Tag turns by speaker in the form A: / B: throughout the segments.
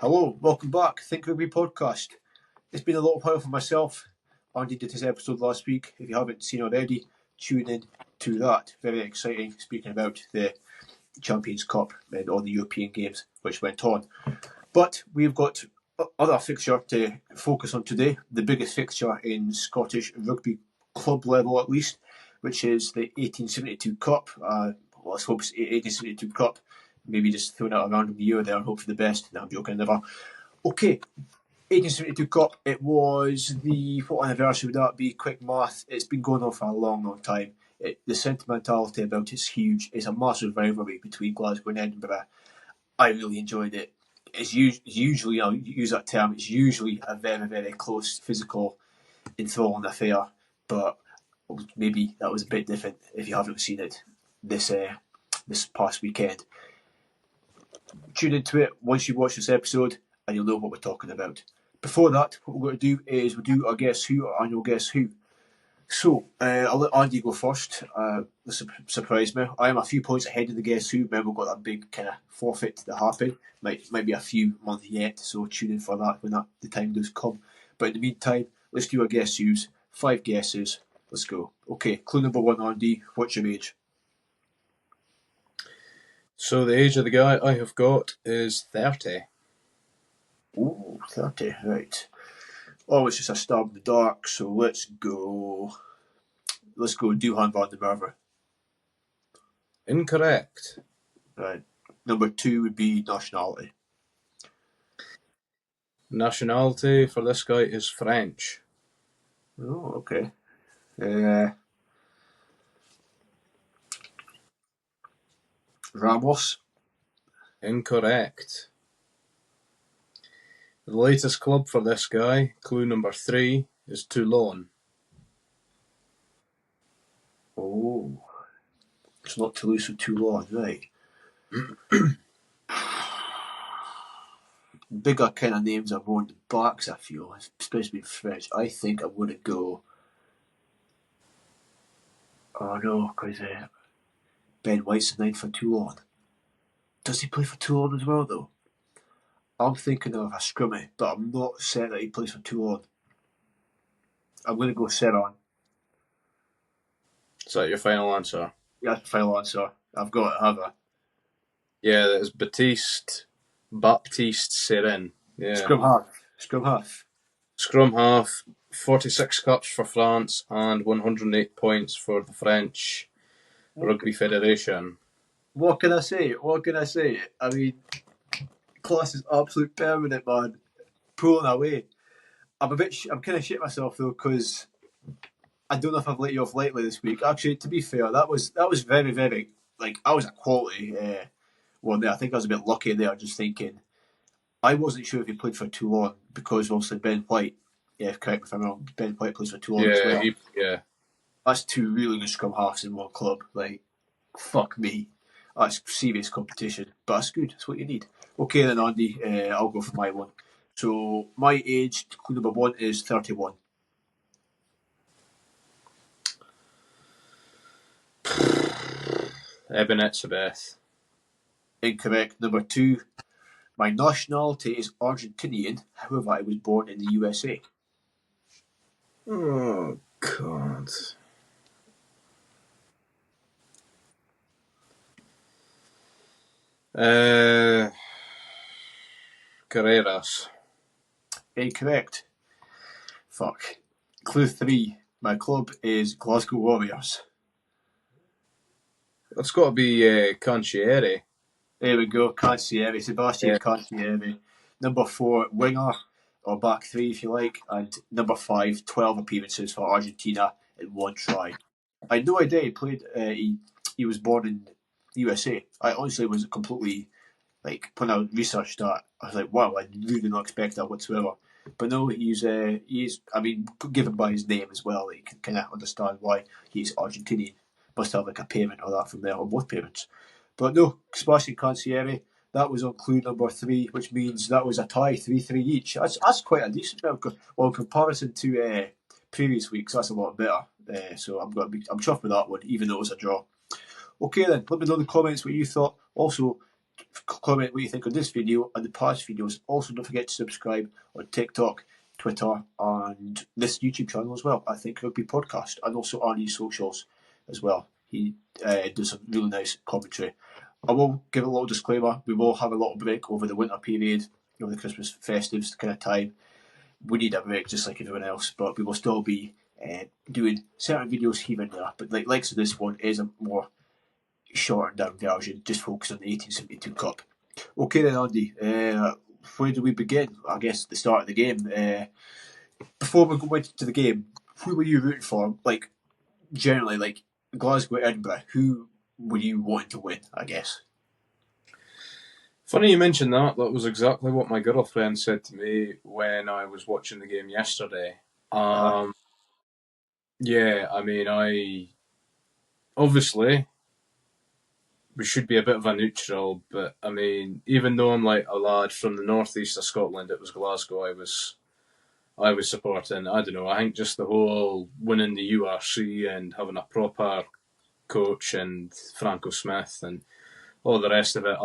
A: Hello, welcome back. Think Rugby podcast. It's been a little while for myself. Andy did his episode last week. If you haven't seen already, tune in to that. Very exciting, speaking about the Champions Cup and all the European games which went on. But we've got other fixture to focus on today. The biggest fixture in Scottish rugby club level, at least, which is the 1872 Cup. Let's hope it's 1872 Cup. Maybe just throwing out a random year there and hope for the best. No, I'm joking, never. Okay, 1872 Cup. It was what anniversary would that be? Quick math. It's been going on for a long, long time. The sentimentality about it's huge. It's a massive rivalry between Glasgow and Edinburgh. I really enjoyed it. It's usually, I'll use that term, it's usually a very, very close, physical, enthralling affair. But maybe that was a bit different if you haven't seen it this past weekend. Tune into it once you watch this episode and you'll know what we're talking about. Before that, what we're going to do is we'll do our Guess Who or annual Guess Who. So, I'll let Andy go first. This surprised me. I am a few points ahead of the Guess Who. Remember, we've got that big kind of forfeit to happen. Might be a few months yet, so tune in for that when the time does come. But in the meantime, let's do our Guess Who's. 5 guesses. Let's go. Okay, clue number 1, Andy. What's your age?
B: So the age of the guy I have got is 30.
A: Ooh, 30, right. Oh, it's just a stab in the dark, so let's go Duhan van der Merwe.
B: Incorrect.
A: Right. Number 2 would be nationality.
B: Nationality for this guy is French.
A: Oh, okay. Ramos.
B: Incorrect. The latest club for this guy, clue number 3, is Toulon.
A: Oh. It's not Toulouse or Toulon, right. Bigger kind of names are more in the backs, I feel, especially in French. I think I'm going to go... Oh no, because Ben White's the 9 for Toulon. Does he play for Toulon as well, though? I'm thinking of a scrummy, but I'm not certain that he plays for Toulon. I'm going to go Serran.
B: Is that your final answer?
A: Yeah, final answer. I've got it, have I?
B: Yeah, that is Baptiste Serran. Yeah.
A: Scrum half.
B: Scrum half, 46 cups for France and 108 points for the French Rugby Federation.
A: What can I say? I mean, class is absolute permanent, man. Pulling away. I'm kind of shit myself though, because I don't know if I've let you off lightly this week. Actually, to be fair, that was very, very, I was a quality one there. I think I was a bit lucky there, just thinking. I wasn't sure if he played for Toulon because obviously Ben White. Yeah, correct me if I'm wrong. Ben White plays for Toulon as well. That's 2 really good scrum halves in one club. Fuck me. That's serious competition, but that's good. That's what you need. Okay then, Andy. I'll go for my one. So my age, clue number 1, is 31.
B: Eben Etzebeth.
A: Incorrect. Number 2, my nationality is Argentinian. However, I was born in the USA.
B: Oh, God. Carreras.
A: Incorrect. Fuck. Clue 3, my club is Glasgow Warriors.
B: That's got to be Canchieri.
A: There we go, Canchieri, Sebastian Canchieri. Number 4, winger, or back 3 if you like, and number 5, 12 appearances for Argentina and 1 try. I had no idea he played. He was born in the USA. I honestly was completely when I researched that, I was like, wow, I really did not expect that whatsoever. But no, he's. I mean, given by his name as well, you can kind of understand why he's Argentinian. Must have a parent or that from there, or both parents. But no, Sebastian Canchieri, that was on clue number 3, which means that was a tie, 3-3 each. That's quite a decent amount. Well, in comparison to previous weeks, that's a lot better. So I'm chuffed with that one, even though it was a draw. Okay then, let me know in the comments what you thought. Also, comment what you think on this video and the past videos. Also, don't forget to subscribe on TikTok, Twitter, and this YouTube channel as well. I Think Rugby podcast, and also on his socials as well. He does some really nice commentary. I will give a little disclaimer. We will have a little break over the winter period, over the Christmas festives kind of time. We need a break just like everyone else, but we will still be doing certain videos here and there. But like so this one is a more shortened down version, just focused on the 1872 Cup. Okay then, Andy, where do we begin? I guess at the start of the game. Before we go into the game, who were you rooting for? Like, generally, like Glasgow, Edinburgh, who were you wanting to win, I guess?
B: Funny you mentioned that. That was exactly what my girlfriend said to me when I was watching the game yesterday. Yeah, I mean, obviously we should be a bit of a neutral, but I mean, even though I'm like a lad from the northeast of Scotland, it was Glasgow I was supporting. I don't know. I think just the whole winning the URC and having a proper coach and Franco Smith and all the rest of it.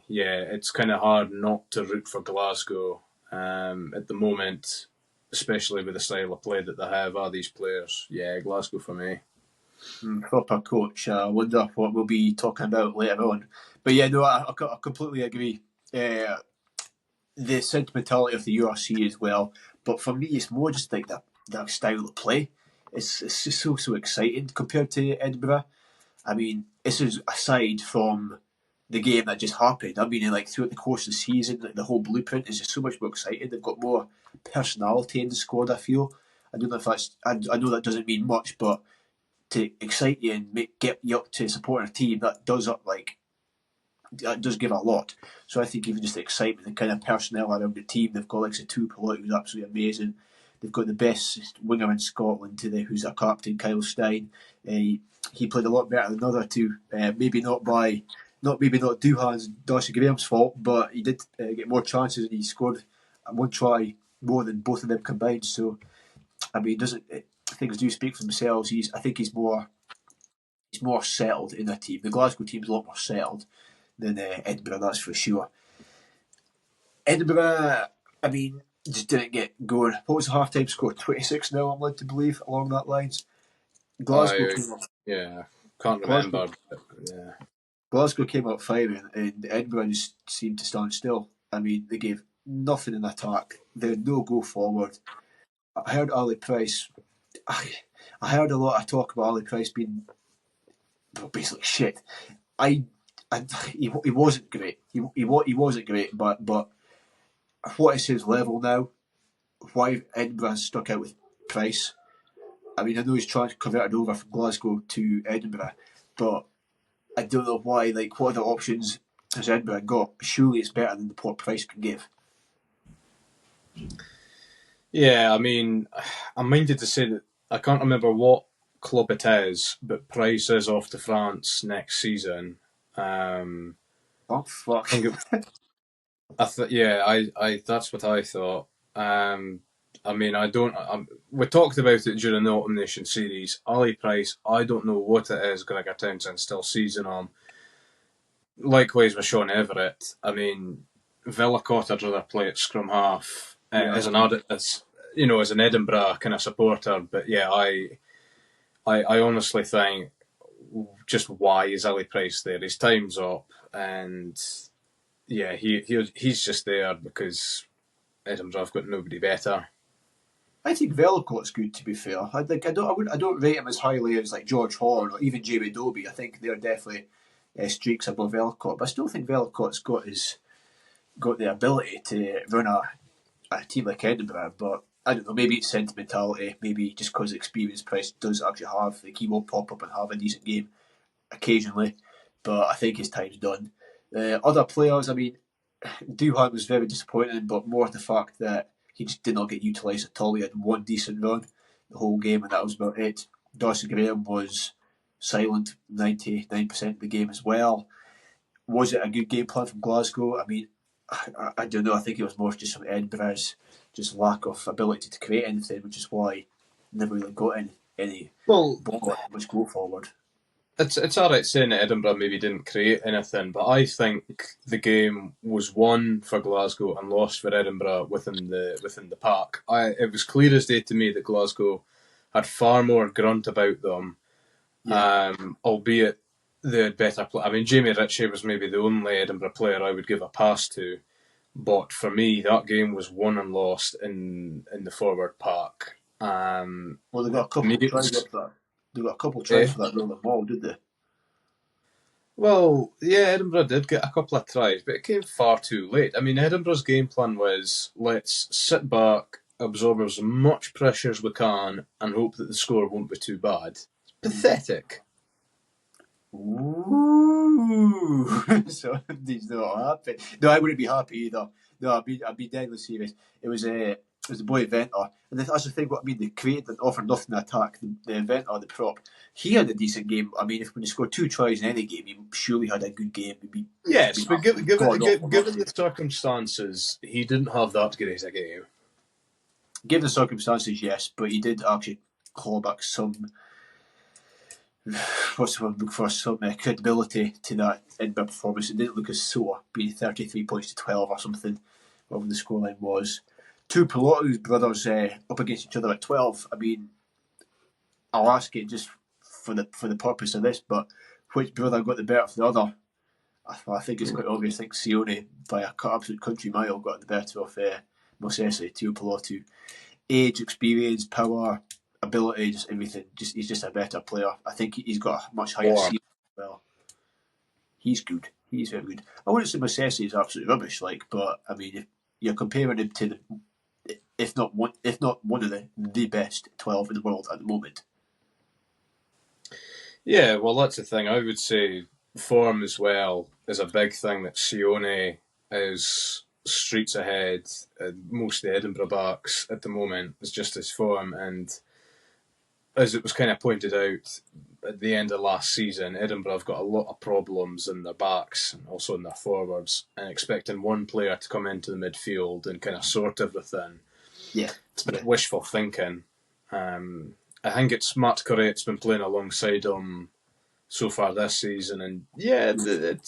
B: It's kind of hard not to root for Glasgow at the moment, especially with the style of play that they have. Are these players? Yeah, Glasgow for me.
A: Proper coach. I wonder what we'll be talking about later on. But yeah, no, I completely agree. The sentimentality of the URC as well. But for me, it's more just like the style of play. It's just so exciting compared to Edinburgh. I mean, this is aside from the game that just happened. I mean, like throughout the course of the season, like, the whole blueprint is just so much more exciting. They've got more personality in the squad, I feel. I don't know if that's. I know that doesn't mean much, but to excite you and get you up to supporting a team, that does give a lot. So I think even just the excitement and kind of personnel around the team, they've got like Tupelo, who's absolutely amazing. They've got the best winger in Scotland today, who's their captain, Kyle Stein. He played a lot better than the other two. Maybe not Duhan's and Darcy Graham's fault, but he did get more chances and he scored one try more than both of them combined. So I mean, things do speak for themselves. I think he's more settled in the team. The Glasgow team's a lot more settled than Edinburgh, that's for sure. Edinburgh, I mean, just didn't get going. What was the half-time score? 26-0, I'm led to believe, along that lines. Glasgow came up.
B: Yeah, can't remember.
A: Glasgow came up firing, and Edinburgh just seemed to stand still. I mean, they gave nothing in attack. They had no go forward. I heard Ali Price. I heard a lot of talk about Ali Price being basically shit. He wasn't great. He wasn't great, but what is his level now? Why Edinburgh has stuck out with Price? I mean, I know he's trying to convert it over from Glasgow to Edinburgh, but I don't know why. Like, what other options has Edinburgh got? Surely it's better than what Price can give.
B: Yeah, I mean, I'm minded to say that I can't remember what club it is, but Price is off to France next season.
A: Oh fuck!
B: I that's what I thought. I mean, we talked about it during the Autumn Nation series. Ali Price, I don't know what it is. Gregor Townsend still seizing on. Likewise with Sean Everett. I mean, Vellacott I'd rather play at scrum half as an Edinburgh kind of supporter. But yeah, I honestly think, just why is Ali Price there? His time's up, and yeah, he's just there because Edinburgh have got nobody better.
A: I think Vellacott's good, to be fair. I don't rate him as highly as like George Horn or even Jamie Dobie. I think they're definitely streaks above Vellacott, but I still think Vellacott's got the ability to run a team like Edinburgh. But I don't know, maybe it's sentimentality, maybe just because experience Price does actually have. Like, he will pop up and have a decent game occasionally, but I think his time's done. Other players, I mean, Duhan was very disappointing, but more the fact that he just did not get utilised at all. He had one decent run the whole game, and that was about it. Darcy Graham was silent 99% of the game as well. Was it a good game plan from Glasgow? I mean, I don't know. I think it was more just from Edinburgh's just lack of ability to create anything, which is why never really got any much go forward.
B: It's alright saying that Edinburgh maybe didn't create anything, but I think the game was won for Glasgow and lost for Edinburgh within the park. It was clear as day to me that Glasgow had far more grunt about them, albeit they had better play. I mean, Jamie Ritchie was maybe the only Edinburgh player I would give a pass to, but for me, that game was won and lost in the forward park.
A: Well, they got a couple of tries up that. They got a couple of tries
B: Eh,
A: for that rolling ball, did they?
B: Well, yeah, Edinburgh did get a couple of tries, but it came far too late. I mean, Edinburgh's game plan was let's sit back, absorb as much pressure as we can, and hope that the score won't be too bad. It's pathetic.
A: Ooh, so these not happy. No, I wouldn't be happy either. No, I'd be deadly serious. It was the boy Inventor, and that's the thing. What I mean, they created and offered nothing to attack. The Inventor, the prop, he had a decent game. I mean, if when he scored 2 tries in any game, he surely had a good game.
B: Yes, but given
A: Given
B: the circumstances, he didn't have that great a game.
A: the circumstances, yes, but he did actually claw back some. What's the word I'm looking for? Some credibility to that Edinburgh performance. It didn't look as sore, being 33 points to 12 or something, whatever the scoreline was. Two Pilotus brothers up against each other at 12. I mean, I'll ask it just for the purpose of this, but which brother got the better of the other? I think it's quite obvious. I think Sione, by a absolute country mile, got the better of Mosese, Tio Pilotu. Age, experience, power, ability, just everything. He's just a better player. I think he's got a much higher ceiling as well. He's good. He's very good. I wouldn't say Mosese is absolutely rubbish, but I mean, if you're comparing him to if not one of the best 12 in the world at the moment.
B: Yeah, well, that's the thing. I would say form as well is a big thing that Sione is streets ahead. Most of the Edinburgh backs at the moment is just his form, and as it was kind of pointed out at the end of last season, Edinburgh have got a lot of problems in their backs and also in their forwards, and expecting one player to come into the midfield and kind of sort everything.
A: Yeah,
B: it's a bit wishful thinking. I think it's Matt Corrett's been playing alongside him so far this season, and yeah, their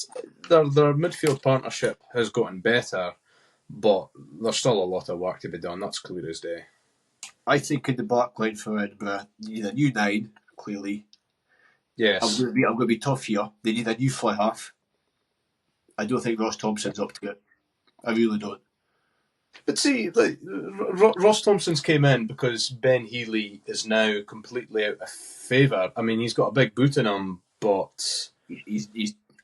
B: midfield partnership has gotten better, but there's still a lot of work to be done. That's clear as day.
A: I think in the back line for Edinburgh, they need a new 9, clearly.
B: Yes.
A: I'm going to be tough here. They need a new fly half. I don't think Ross Thompson's up to it. I really don't.
B: But see, Ross Thompson's came in because Ben Healy is now completely out of favour. I mean, he's got a big boot in him, but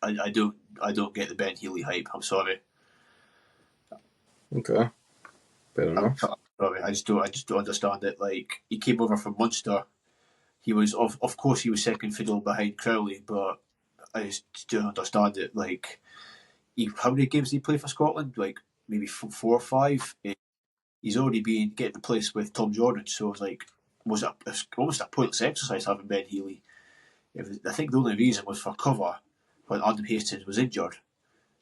A: I don't get the Ben Healy hype. I'm sorry.
B: Okay, fair enough.
A: Sorry, I just don't understand it. Like, he came over from Munster. He was of course he was second fiddle behind Crowley, but I just don't understand it. Like, how many games did he play for Scotland? Like maybe 4 or 5. He's already been getting the place with Tom Jordan, so it was almost a pointless exercise having Ben Healy. I think the only reason was for cover when Adam Hastings was injured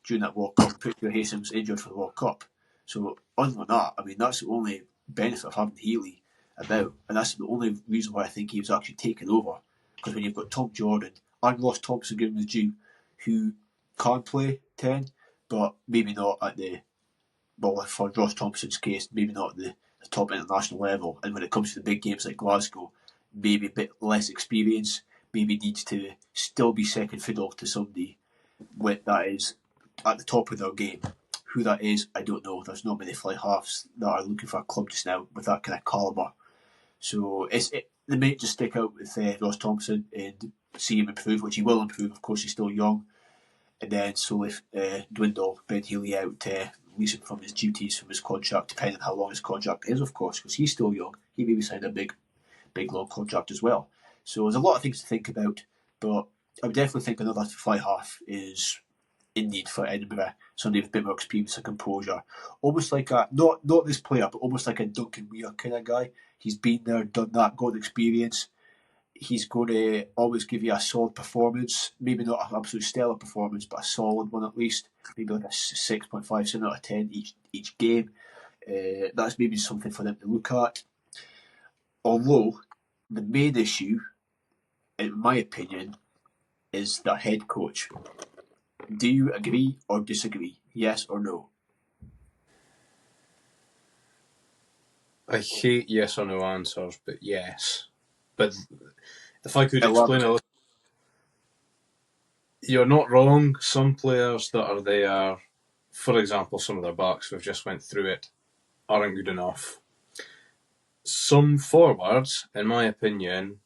A: during that World Cup. Peter Hastings was injured for the World Cup. So other than that, I mean, that's the only benefit of having Healy about, and that's the only reason why I think he was actually taken over. Because when you've got Tom Jordan and Ross Thompson giving the due, who can play 10, but maybe not at for Ross Thompson's case, maybe not at the top international level. And when it comes to the big games like Glasgow, maybe a bit less experience, maybe needs to still be second fiddle to somebody that is at the top of their game. Who that is, I don't know. There's not many fly halves that are looking for a club just now with that kind of calibre. So they may just stick out with Ross Thompson and see him improve, which he will improve. Of course, he's still young. And then slowly dwindle Ben Healy out, release him from his duties, from his contract, depending on how long his contract is, of course, because he's still young. He maybe signed a big, long contract as well. So there's a lot of things to think about, but I would definitely think another fly half is in need for Edinburgh. Somebody with a bit more experience and composure. Almost like not this player, but almost like a Duncan Weir kind of guy. He's been there, done that, got experience. He's going to always give you a solid performance. Maybe not an absolute stellar performance, but a solid one at least. Maybe like a 6.5, 7 out of 10 each game. That's maybe something for them to look at. Although, the main issue, in my opinion, is their head coach. Do you agree or disagree? Yes or no?
B: I hate yes or no answers, but yes. But if I could
A: Elaborate.
B: explain a little, you're not wrong. Some players that are there, for example, some of their backs, we've just went through it, aren't good enough. Some forwards, in my opinion,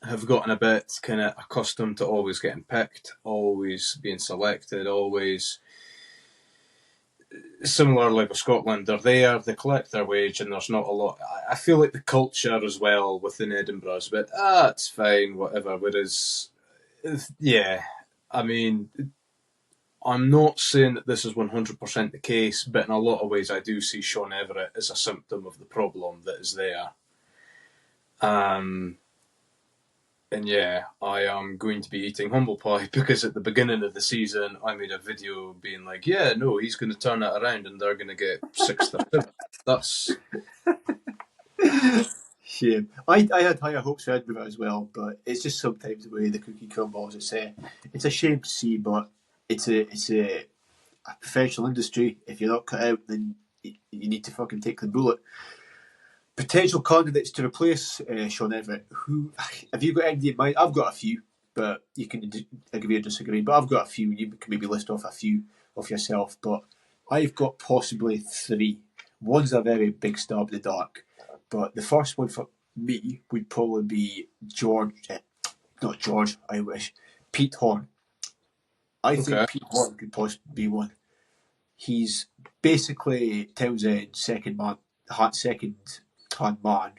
B: have gotten a bit kind of accustomed to always getting picked, always being selected, always. Similarly with Scotland, they're there, they collect their wage, and there's not a lot. I feel like the culture as well within Edinburgh is a bit, it's fine, whatever. Whereas, yeah, I mean, I'm not saying that this is 100% the case, but in a lot of ways, I do see Sean Everett as a symptom of the problem that is there. And yeah, I am going to be eating humble pie because at the beginning of the season, I made a video being like, yeah, no, he's going to turn it around and they're going to get 6th or 7th. That's...
A: Shame. I had higher hopes for Edinburgh as well, but it's just sometimes the way the cookie crumbles. It's a shame to see, but it's a professional industry. If you're not cut out, then you need to fucking take the bullet. Potential candidates to replace Sean Everett. Who have you got any in mind? I've got a few, but you can agree or disagree. But I've got a few. You can maybe list off a few of yourself. But I've got possibly 3. One's a very big stab in the dark, but the first one for me would probably be not George. I wish Pete Horn. I think Pete Horn could possibly be one. He's basically Townsend's second hand man.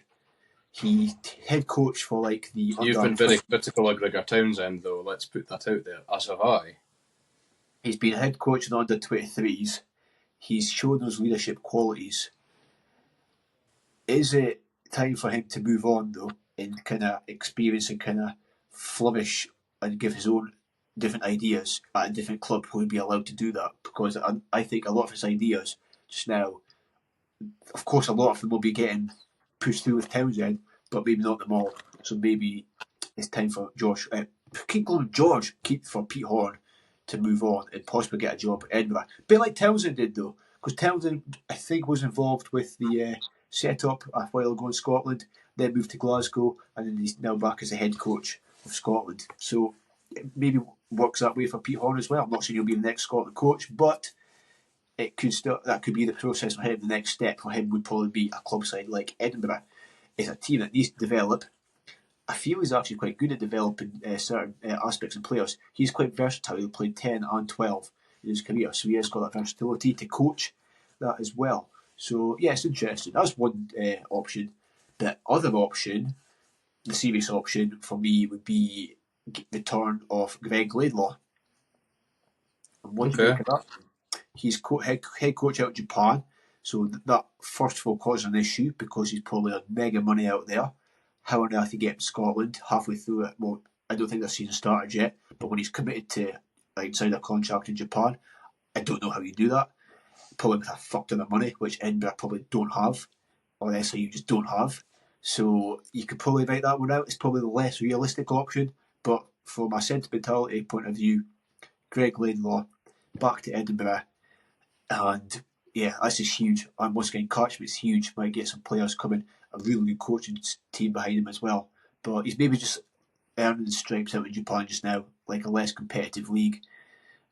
A: He head coach for like the.
B: You've been very critical of Gregor Townsend, though. Let's put that out there. As have I.
A: He's been head coach in the under 23s. He's shown those leadership qualities. Is it time for him to move on though, and kind of experience and kind of flourish and give his own different ideas at a different club who would be allowed to do that? Because I think a lot of his ideas just now, of course, a lot of them will be getting pushed through with Townsend, but maybe not them all. So maybe it's time for Josh. Keep going, George. Keep for Pete Horn to move on and possibly get a job at Edinburgh. A bit like Townsend did though, because Townsend I think was involved with the set up a while ago in Scotland. Then moved to Glasgow, and then he's now back as the head coach of Scotland. So it maybe works that way for Pete Horn as well. I'm not saying he'll be the next Scotland coach, but it could that could be the process for him. The next step for him would probably be a club side like Edinburgh. It's a team that needs to develop. I feel he's actually quite good at developing certain aspects in players. He's quite versatile. He played 10 and 12 in his career, so he has got that versatility to coach that as well. So yeah, it's interesting. That's one option. The other option, the serious option for me, would be the return of Greg Laidlaw. And what do you make of that? He's head coach out of Japan, so that first of all caused an issue because he's probably on mega money out there. How on earth he get to Scotland halfway through it? Well, I don't think the season started yet, but when he's committed to sign a contract in Japan, I don't know how you do that. Probably with a fuck ton of money, which Edinburgh probably don't have, or SIU just don't have. So you could probably write that one out. It's probably the less realistic option, but from a sentimentality point of view, Greg Laidlaw back to Edinburgh. And yeah, that's just huge. And once again, Catchment's huge. Might get some players coming, a really good coaching team behind him as well. But he's maybe just earning the stripes out in Japan just now, like a less competitive league.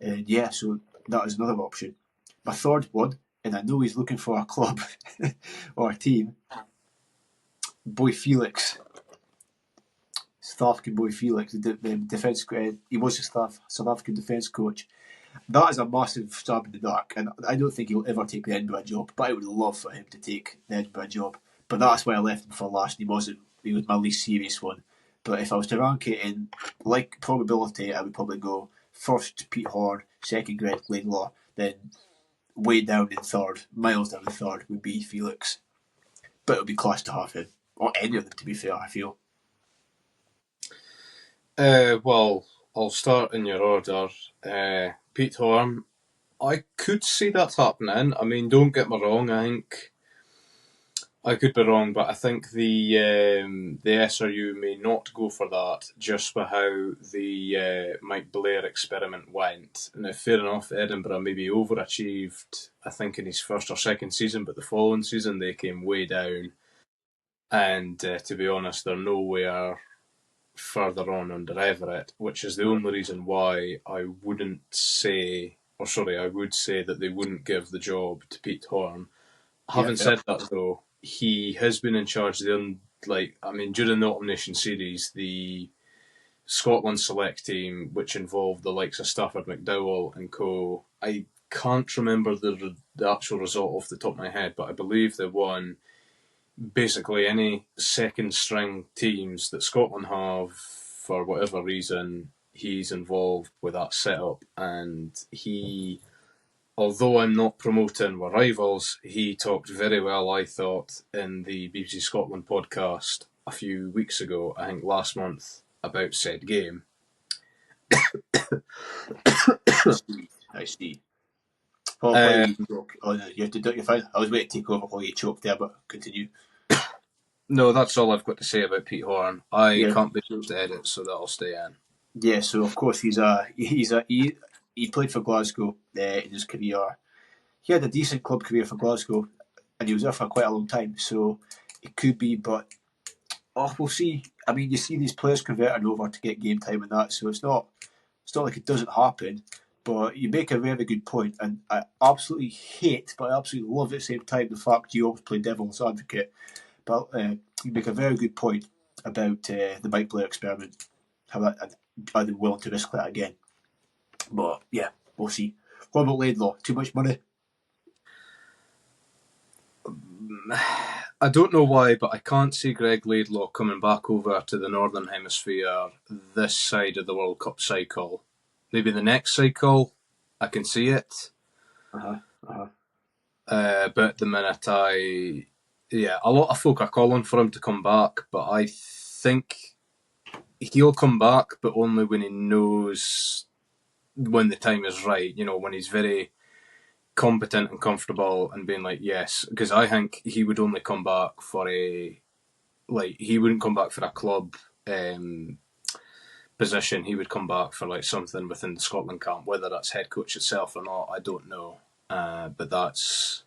A: And yeah, so that is another option. My third one, and I know he's looking for a club or a team, Boy Felix. South African Boy Felix, the defence. He was a South African defence coach. That is a massive stab in the dark, and I don't think he'll ever take the Edinburgh job. But I would love for him to take the Edinburgh job. But that's why I left him for last. He was my least serious one. But if I was to rank it in like probability, I would probably go first Pete Horn, second Greg Laidlaw, then way down in third, miles down in third would be Felix. But it would be class to have him, or any of them. To be fair, I feel.
B: Well, I'll start in your order. Pete Horn, I could see that happening. I mean, don't get me wrong, I could be wrong, but I think the SRU may not go for that just for how the Mike Blair experiment went. Now, fair enough, Edinburgh maybe overachieved, I think, in his first or second season, but the following season they came way down. And to be honest, they're nowhere further on under Everett, which is the only reason why I would say that they wouldn't give the job to Pete Horne. Having said that, though, he has been in charge during the Autumn Nation series, the Scotland select team, which involved the likes of Stafford McDowell and co. I can't remember the actual result off the top of my head, but I believe they won basically any second string teams that Scotland have for whatever reason. He's involved with that setup, and he, although I'm not promoting we're rivals, he talked very well, I thought, in the BBC Scotland podcast a few weeks ago, I think last month, about said game.
A: I see. I was waiting to take over while you choked there, but continue.
B: No, that's all I've got to say about Pete Horne. I can't be able to edit, so that'll stay in.
A: Yeah, so of course he played for Glasgow in his career. He had a decent club career for Glasgow, and he was there for quite a long time. So it could be, but we'll see. I mean, you see these players converting over to get game time and that, so it's not like it doesn't happen. But you make a very good point, and I absolutely hate, but I absolutely love at the same time the fact you always play devil's advocate. But you make a very good point about the Mike Blair experiment. Are they willing to risk that again? But yeah, we'll see. What about Laidlaw? Too much money?
B: I don't know why, but I can't see Greg Laidlaw coming back over to the Northern Hemisphere this side of the World Cup cycle. Maybe the next cycle, I can see it. But at the minute, a lot of folk are calling for him to come back, but I think he'll come back, but only when he knows when the time is right. You know, when he's very competent and comfortable and being like, yes, because I think he would only come back for he wouldn't come back for a club position. He would come back for like something within the Scotland camp, whether that's head coach itself or not, I don't know. But that's,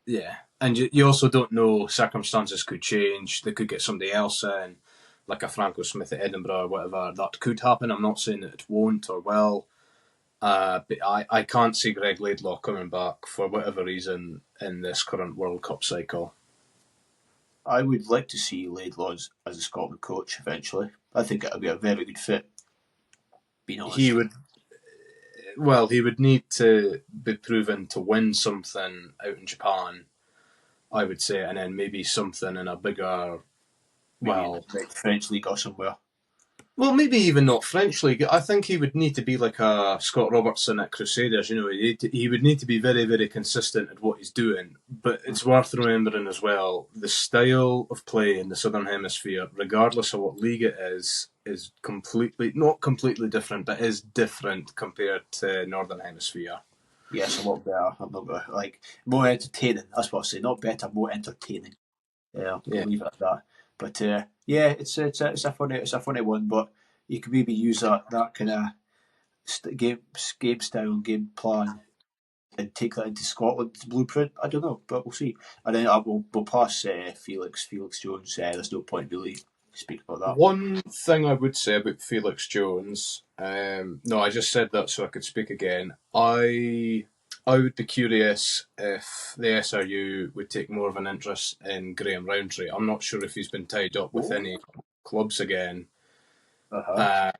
B: yeah. And you also don't know, circumstances could change. They could get somebody else in, like a Franco Smith at Edinburgh or whatever. That could happen. I'm not saying that it won't or will. But I can't see Greg Laidlaw coming back for whatever reason in this current World Cup cycle.
A: I would like to see Laidlaw as a Scotland coach eventually. I think it would be a very good fit. Being honest.
B: He would need to be proven to win something out in Japan, I would say, and then maybe something in a bigger,
A: like French league or somewhere.
B: Well, maybe even not French league. I think he would need to be like a Scott Robertson at Crusaders. You know, he would need to be very, very consistent at what he's doing. But it's worth remembering as well, the style of play in the Southern Hemisphere, regardless of what league it is not completely different, but is different compared to Northern Hemisphere.
A: Yes, a lot better. I'm not gonna, more entertaining. That's what I say. Not better, more entertaining. Yeah, I'll leave it at that. But it's a funny one. But you could maybe use that kind of game style, game plan, and take that into Scotland's blueprint. I don't know, but we'll see. And then we'll pass Felix Jones. There's no point really speaking about that.
B: One thing I would say about Felix Jones. No, I just said that so I could speak again. I would be curious if the SRU would take more of an interest in Graham Rowntree. I'm not sure if he's been tied up with any clubs again. But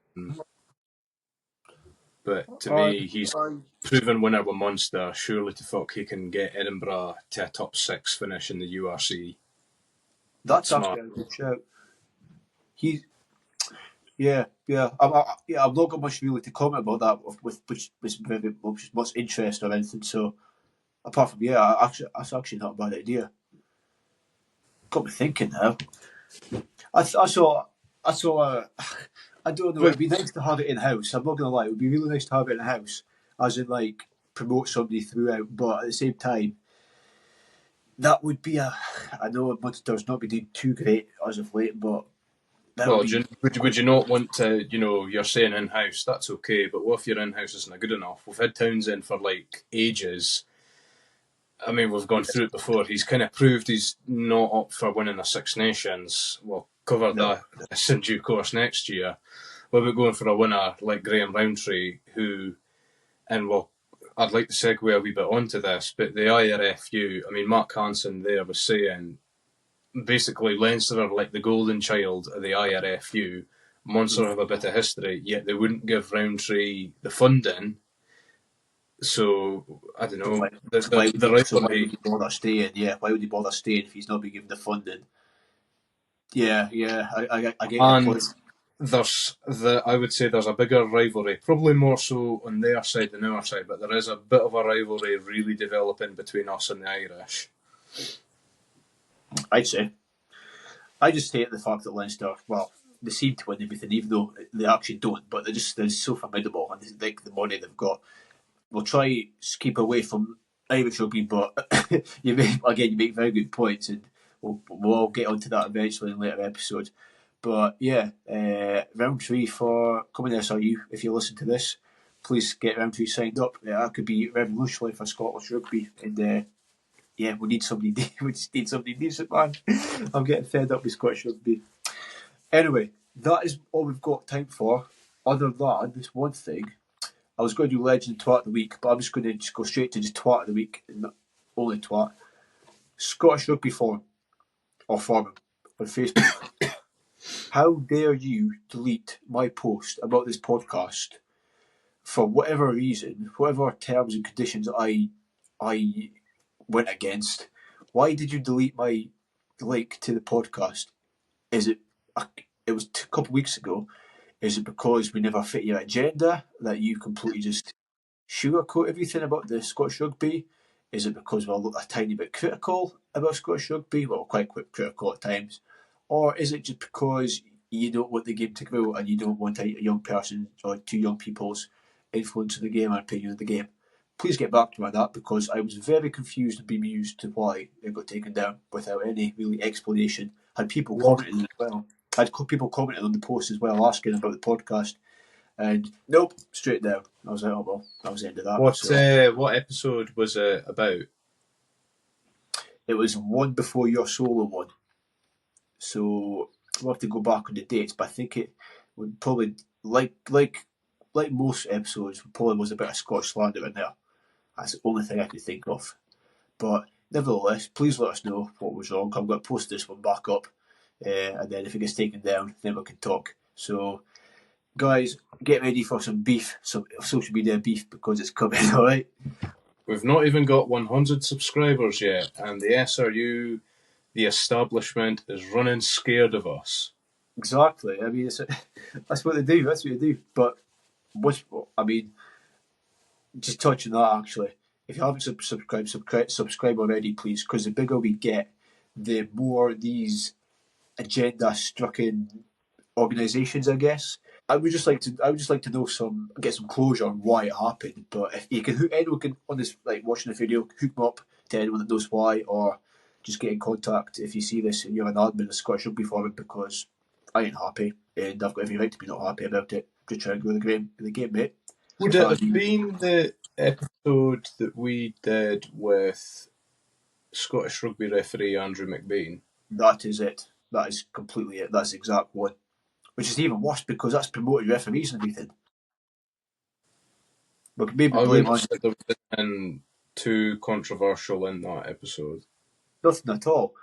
B: to me, he's proven winner with Munster. Surely to fuck he can get Edinburgh to a top 6 finish in the URC.
A: That's actually a good shout. I've not got much really to comment about that, which much interest or anything. So, apart from that's actually not a bad idea. Got me thinking now. I saw. I don't know. It'd be nice to have it in house. I'm not gonna lie. It would be really nice to have it in house, as in promote somebody throughout. But at the same time, That would be I know Munster's not been doing too great as of late, but that
B: Well,
A: would be.
B: would you not want to, you're saying in-house, that's okay, but what if your in-house isn't good enough? We've had Townsend for like ages. I mean, we've gone through it before. He's kind of proved he's not up for winning the Six Nations. We'll cover
A: No,
B: that in due course next year. What about going for a winner like Graham Rowntree, who, and well, I'd like to segue a wee bit onto this, but the IRFU, I mean, Mark Hansen there was saying basically Leinster are like the golden child of the IRFU. Munster have a bit of history, yet they wouldn't give Rowntree the funding. So I don't know.
A: why,
B: The
A: why would
B: rivalry,
A: he bother staying? Yeah, why would he bother staying if he's not being given the funding? Yeah, I get your
B: and
A: point.
B: I would say there's a bigger rivalry, probably more so on their side than our side, but there is a bit of a rivalry really developing between us and the Irish.
A: I'd say. I just hate the fact that Leinster, well, they seem to win everything, even though they actually don't. But they're so formidable, and they like the money they've got. We'll try to keep away from Irish rugby, but you make very good points, and we'll get onto that eventually in later episodes. But yeah, Roundtree for coming SRU. If you listen to this, please get Roundtree signed up. That could be revolutionary for Scottish rugby, and yeah, we need somebody. We just need somebody decent, man. I'm getting fed up with Scottish rugby. Anyway, that is all we've got time for. Other than this one thing, I was going to do Legend Twat of the Week, but I'm just going to just go straight to just Twat of the Week, and only Twat. Scottish Rugby Forum, or Forum, on Facebook. How dare you delete my post about this podcast for whatever reason, whatever terms and conditions I went against? Why did you delete my link to the podcast? Is it? It was a couple of weeks ago. Is it because we never fit your agenda that you completely just sugarcoat everything about the Scottish rugby? Is it because we're a tiny bit critical about Scottish rugby? Well, quite critical at times. Or is it just because you don't want the game to grow and you don't want a young person or two young people's influence in the game and opinion of the game? Please get back to me on that, because I was very confused and bemused to why it got taken down without any really explanation. Had people commented as well. Had people commented on the post as well, asking about the podcast, and nope, straight down. I was like, oh well, that was the end of that. So
B: What episode was it about?
A: it was one before your solo one. So we'll have to go back on the dates, but I think it would probably like most episodes, probably was a bit of Scottish slander in there. That's the only thing I could think of. But nevertheless, please let us know what was wrong. I'm going to post this one back up, and then if it gets taken down, then we can talk. So, guys, get ready for some beef, some social media beef, because it's coming. All right.
B: We've not even got 100 subscribers yet, and the SRU, the establishment, is running scared of us.
A: Exactly. I mean, that's what they do. That's what they do. But just touching that actually, if you haven't subscribe already, please, because the bigger we get, the more these agenda-stricken organisations, I guess. I would just like to know get some closure on why it happened. But if you can, anyone can on this, like watching the video, hook them up to anyone that knows why, or just get in contact if you see this and you're an admin of the Scottish Rugby Forum, because I ain't happy and I've got every right to be not happy about it. Just trying to grow the game, mate.
B: Would it have been the episode that we did with Scottish rugby referee Andrew McBain?
A: That is it. That is completely it. That's the exact one. Which is even worse because that's promoted referees and everything. But maybe
B: I
A: blame
B: wouldn't have
A: us.
B: said there was anything too controversial in that episode.
A: Nothing at all.